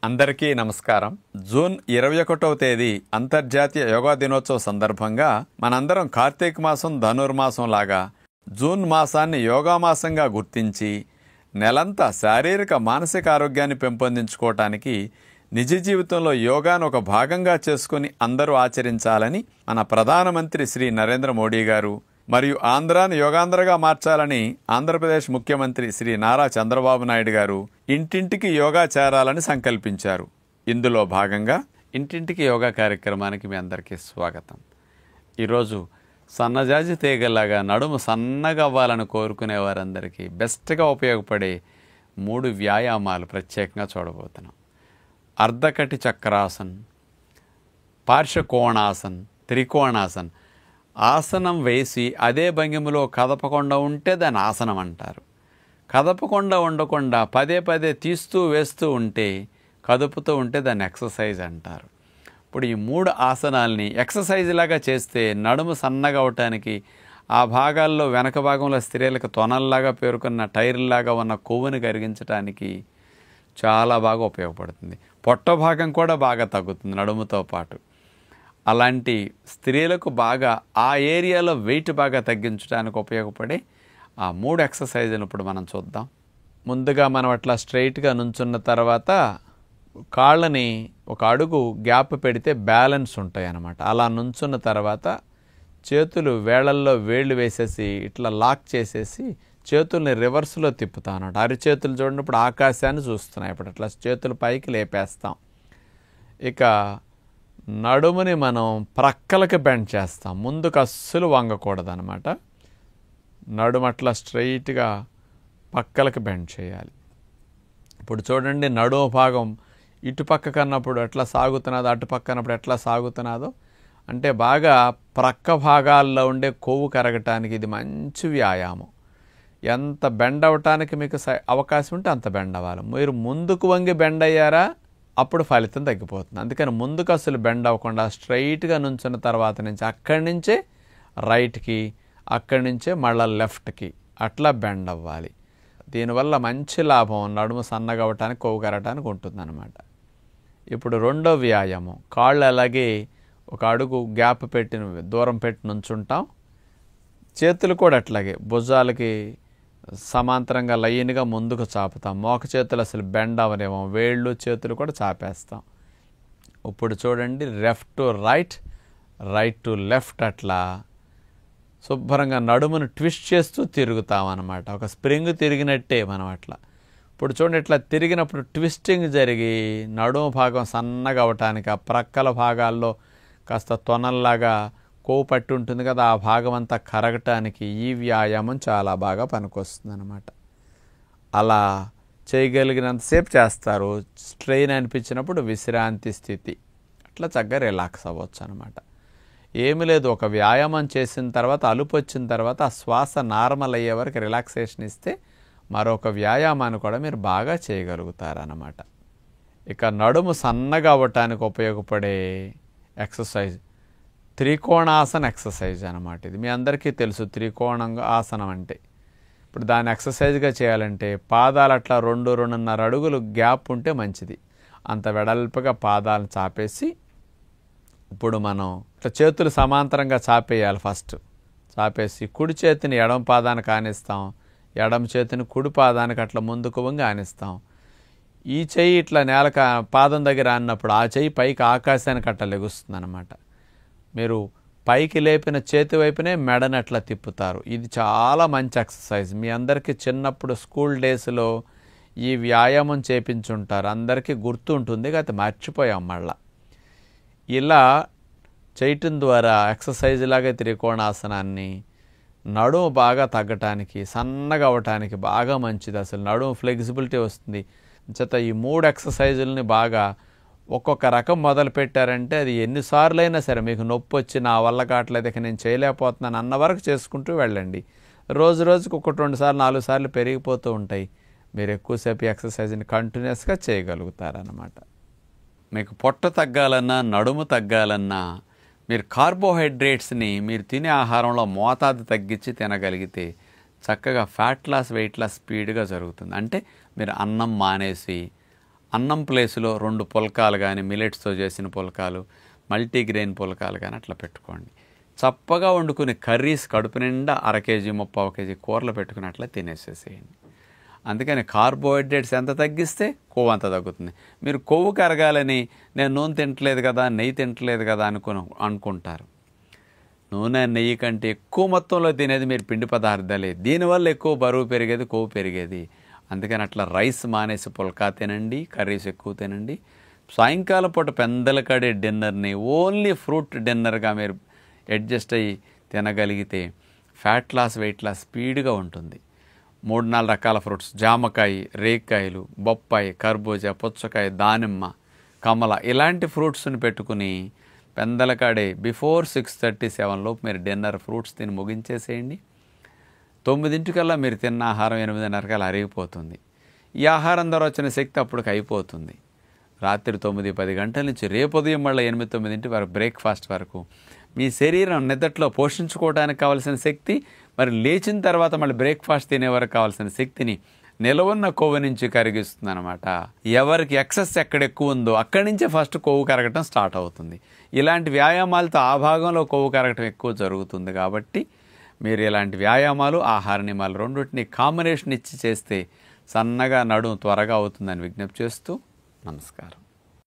అందరికీ నమస్కారం. జూన్ 21వ తేదీ అంతర్జాతీయ యోగా దినోత్సవ సందర్భంగా మనందరం కార్తీక మాసం ధనుర్మాసం లాగా జూన్ మాసాన్ని యోగా మాసంగా గుర్తించి నెలంతా శారీరక మానసిక ఆరోగ్యాన్ని పెంపొందించుకోవటానికి నిజ జీవితంలో యోగాను ఒక భాగంగా చేసుకుని అందరూ ఆచరించాలని మన ప్రధానమంత్రి శ్రీ నరేంద్ర మోడీ గారు మరియు ఆంధ్రాను యోగాంధ్రగా మార్చాలని ఆంధ్రప్రదేశ్ ముఖ్యమంత్రి శ్రీ నారా చంద్రబాబు నాయుడు గారు ఇంటింటికి యోగా చేరాలని సంకల్పించారు. ఇందులో భాగంగా ఇంటింటికి యోగా కార్యక్రమానికి మీ అందరికీ స్వాగతం. ఈరోజు సన్నజాజి తీగలాగా నడుము సన్నగా అవ్వాలని కోరుకునే వారందరికీ బెస్ట్గా ఉపయోగపడే 3 వ్యాయామాలు ప్రత్యేకంగా చూడబోతున్నాం. అర్ధకటి చక్రాసన్, పార్శ్వకోణాసన్, త్రికోణాసన్. ఆసనం వేసి అదే భంగిమలో కదపకుండా ఉంటే దాన్ని ఆసనం అంటారు. కదపకుండా ఉండకుండా పదే పదే తీస్తూ వేస్తూ ఉంటే, కదుపుతూ ఉంటే దాన్ని ఎక్సర్సైజ్ అంటారు. ఇప్పుడు ఈ 3 ఆసనాల్ని ఎక్సర్సైజ్ లాగా చేస్తే నడుము సన్నగా అవటానికి, ఆ భాగాల్లో వెనక భాగంలో స్త్రీలకు తొనల్లాగా పేరుకున్న టైర్లాగా ఉన్న కొవ్వుని కరిగించడానికి చాలా బాగా ఉపయోగపడుతుంది. పొట్ట భాగం కూడా బాగా తగ్గుతుంది నడుముతో పాటు. అలాంటి స్త్రీలకు బాగా ఆ ఏరియాలో వెయిట్ బాగా తగ్గించడానికి ఉపయోగపడే ఆ 3 ఎక్సర్సైజులు ఇప్పుడు మనం చూద్దాం. ముందుగా మనం అట్లా స్ట్రైట్గా నుంచున్న తర్వాత కాళ్ళని ఒక అడుగు గ్యాప్ పెడితే బ్యాలెన్స్ ఉంటాయి అన్నమాట. అలా నుంచున్న తర్వాత చేతులు వేళ్ళల్లో వేళ్ళు వేసేసి ఇట్లా లాక్ చేసేసి చేతుల్ని రివర్స్లో తిప్పుతాం అన్నమాట. అరిచేతులు చూడనప్పుడు ఆకాశాన్ని చూస్తున్నాయి. ఇప్పుడు అట్లా చేతులు పైకి లేపేస్తాం. ఇక నడుముని మనం ప్రక్కలకి బెండ్ చేస్తాం. ముందుకు అస్సలు వంగకూడదు అనమాట. నడుము అట్లా స్ట్రైట్గా పక్కలకి బెండ్ చేయాలి. ఇప్పుడు చూడండి, నడుము భాగం ఇటుపక్క కన్నప్పుడు ఎట్లా సాగుతున్నదో, అటుపక్క అన్నప్పుడు ఎట్లా సాగుతున్నదో, అంటే బాగా ప్రక్క భాగాల్లో ఉండే కొవ్వు కరగటానికి ఇది మంచి వ్యాయామం. ఎంత బెండ్ అవ్వటానికి మీకు అవకాశం ఉంటే అంత బెండ్ అవ్వాలి. మీరు ముందుకు వంగి బెండ్ అయ్యారా, అప్పుడు ఫలితం తగ్గిపోతుంది. అందుకని ముందుకు అసలు బెండ్ అవ్వకుండా స్ట్రైట్గా నుంచున్న తర్వాత నుంచి అక్కడి నుంచే రైట్కి, అక్కడి నుంచే మళ్ళీ లెఫ్ట్కి అట్లా బెండ్ అవ్వాలి. దీనివల్ల మంచి లాభం నడుము సన్నగా అవ్వటానికి, కొవ్వు కరగటానికి ఉంటుందన్నమాట. ఇప్పుడు రెండో వ్యాయామం, కాళ్ళు అలాగే ఒక అడుగు గ్యాప్ పెట్టి దూరం పెట్టి నుంచుంటాం. చేతులు కూడా అట్లాగే భుజాలకి సమాంతరంగా లైన్గా ముందుకు చాపుతాం. మోక చేతులు అసలు బెండ్ అవ్వలేమో, వేళ్ళు చేతులు కూడా చాపేస్తాం. ఇప్పుడు చూడండి, left to right, right to left అట్లా శుభ్రంగా నడుమును ట్విస్ట్ చేస్తూ తిరుగుతాం అన్నమాట. ఒక స్ప్రింగ్ తిరిగినట్టే మనం అట్లా. ఇప్పుడు చూడండి, ఇట్లా తిరిగినప్పుడు ట్విస్టింగ్ జరిగి నడుము భాగం సన్నగా అవ్వటానికి, ఆ ప్రక్కల భాగాల్లో కాస్త తొనల్లాగా కొవ్వు పట్టి ఉంటుంది కదా, ఆ భాగం అంతా కరగటానికి ఈ వ్యాయామం చాలా బాగా పనికొస్తుంది అన్నమాట. అలా చేయగలిగినంతసేపు చేస్తారు. స్ట్రెయిన్ అనిపించినప్పుడు విశ్రాంతి స్థితి, అట్లా చక్కగా రిలాక్స్ అవ్వచ్చు అనమాట. ఏమి లేదు, ఒక వ్యాయామం చేసిన తర్వాత అలుపు వచ్చిన తర్వాత ఆ శ్వాస నార్మల్ అయ్యే వరకు రిలాక్సేషన్ ఇస్తే మరొక వ్యాయామాన్ని కూడా మీరు బాగా చేయగలుగుతారన్నమాట. ఇక నడుము సన్నగా అవ్వటానికి ఉపయోగపడే ఎక్సర్సైజ్ త్రికోణాసన ఎక్సర్సైజ్ అనమాట. ఇది మీ అందరికీ తెలుసు, త్రికోణంగా ఆసనం అంటే. ఇప్పుడు దాన్ని ఎక్సర్సైజ్గా చేయాలంటే పాదాలు అట్లా 2-2.5 అడుగులు గ్యాప్ ఉంటే మంచిది. అంత వెడల్పుగా పాదాలను చాపేసి, ఇప్పుడు మనం ఇట్లా చేతులు సమాంతరంగా చాపేయాలి. ఫస్ట్ చాపేసి కుడి చేతిని ఎడమ పాదానికి ఆనిస్తాం, ఎడమ చేతిని కుడి పాదానికి అట్లా ముందుకు వంగి ఆనిస్తాం. ఈ చెయ్యి ఇట్లా పాదం దగ్గర ఆనినప్పుడు ఆ చెయ్యి పైకి ఆకాశానికి అట్లా లెగుస్తుంది అనమాట. మీరు పైకి లేపిన చేతి వైపునే మెడని అట్లా తిప్పుతారు. ఇది చాలా మంచి ఎక్సర్సైజ్. మీ అందరికీ చిన్నప్పుడు స్కూల్ డేస్లో ఈ వ్యాయామం చేపించుంటారు, అందరికీ గుర్తు ఉంటుంది, అయితే మర్చిపోయాం మళ్ళా. ఇలా చేయటం ద్వారా ఎక్సర్సైజ్ లాగా త్రికోణాసనాన్ని నడుము బాగా తగ్గటానికి, సన్నగా అవ్వటానికి బాగా మంచిది. అసలు నడుము ఫ్లెక్సిబిలిటీ వస్తుంది. చేత ఈ 3 ఎక్సర్సైజులని బాగా ఒక్కొక్క రకం మొదలు పెట్టారంటే అది ఎన్నిసార్లు అయినా సరే, మీకు నొప్పి వచ్చి నా వల్ల కావట్లేదు, ఇక నేను చేయలేకపోతున్నాను అన్న వరకు చేసుకుంటూ వెళ్ళండి. రోజు రోజుకు 1-2 సార్లు 4 సార్లు పెరిగిపోతూ ఉంటాయి. మీరు ఎక్కువసేపు ఎక్సర్సైజ్ని కంటిన్యూస్గా చేయగలుగుతారన్నమాట. మీకు పొట్ట తగ్గాలన్నా, నడుము తగ్గాలన్నా మీరు కార్బోహైడ్రేట్స్ని మీరు తినే ఆహారంలో మోతాదు తగ్గించి తినగలిగితే చక్కగా ఫ్యాట్ లాస్, వెయిట్ లాస్ స్పీడ్గా జరుగుతుంది. అంటే మీరు అన్నం మానేసి అన్నం ప్లేస్లో 2 పుల్కాలు కానీ, మిలెట్స్తో చేసిన పుల్కాలు, మల్టీగ్రెయిన్ పుల్కాలు కానీ అట్లా పెట్టుకోండి. చప్పగా వండుకుని కర్రీస్ కడుపు నిండా 1/2 కేజీ, 3/4 కేజీ కూరలు పెట్టుకుని అట్లా తినేసేసేయండి. అందుకని కార్బోహైడ్రేట్స్ ఎంత తగ్గిస్తే కొవ్వు అంత తగ్గుతుంది. మీరు కొవ్వు కరగాలని నేను నూనె తింటలేదు కదా, నెయ్యి తింటలేదు కదా అనుకుంటారు. నూనె, నెయ్యి కంటే ఎక్కువ మొత్తంలో తినేది మీరు పిండి పదార్థాలే. దీనివల్ల ఎక్కువ బరువు పెరిగేది, కొవ్వు పెరిగేది. అందుకని అట్లా రైస్ మానేసి పుల్కా తినండి, కర్రీస్ ఎక్కువ తినండి. సాయంకాలం పూట పెందలకడే డిన్నర్ని ఓన్లీ ఫ్రూట్ డిన్నర్గా మీరు అడ్జస్ట్ అయ్యి తినగలిగితే ఫ్యాట్ లాస్, వెయిట్ లాస్ స్పీడ్గా ఉంటుంది. 3-4 రకాల ఫ్రూట్స్, జామకాయ, రేక్కాయలు, బొప్పాయి, కర్బూజా, పుచ్చకాయ, దానిమ్మ, కమల ఇలాంటి ఫ్రూట్స్ని పెట్టుకుని పెందలకాడే బిఫోర్ 6:37 లోపు మీరు డిన్నర్ ఫ్రూట్స్ తిని ముగించేసేయండి. 9 మీరు తిన్న ఆహారం 8:30 అరిగిపోతుంది. ఈ ఆహారం ద్వారా వచ్చిన శక్తి అప్పటికి అయిపోతుంది. రాత్రి 9-10 గంటల నుంచి రేపు ఉదయం మళ్ళీ 8-9 వరకు బ్రేక్ఫాస్ట్ వరకు మీ శరీరం నిద్రలో పోషించుకోవడానికి కావాల్సిన శక్తి, మరి లేచిన తర్వాత మళ్ళీ బ్రేక్ఫాస్ట్ తినే వరకు కావాల్సిన శక్తిని నిలవన్న కొవ్వు నుంచి కరిగిస్తుంది అనమాట. ఎవరికి ఎక్సెస్ ఎక్కడ ఎక్కువ ఉందో అక్కడి నుంచే ఫస్ట్ కొవ్వు కరగటం స్టార్ట్ అవుతుంది. ఇలాంటి వ్యాయామాలతో ఆ భాగంలో కొవ్వు కరగటం ఎక్కువ జరుగుతుంది. కాబట్టి మీరు ఇలాంటి వ్యాయామాలు, ఆహార నియమాలు రెండింటిని కాంబినేషన్ ఇచ్చి చేస్తే సన్నగా నడుము త్వరగా అవుతుందని విజ్ఞప్తి చేస్తూ నమస్కారం.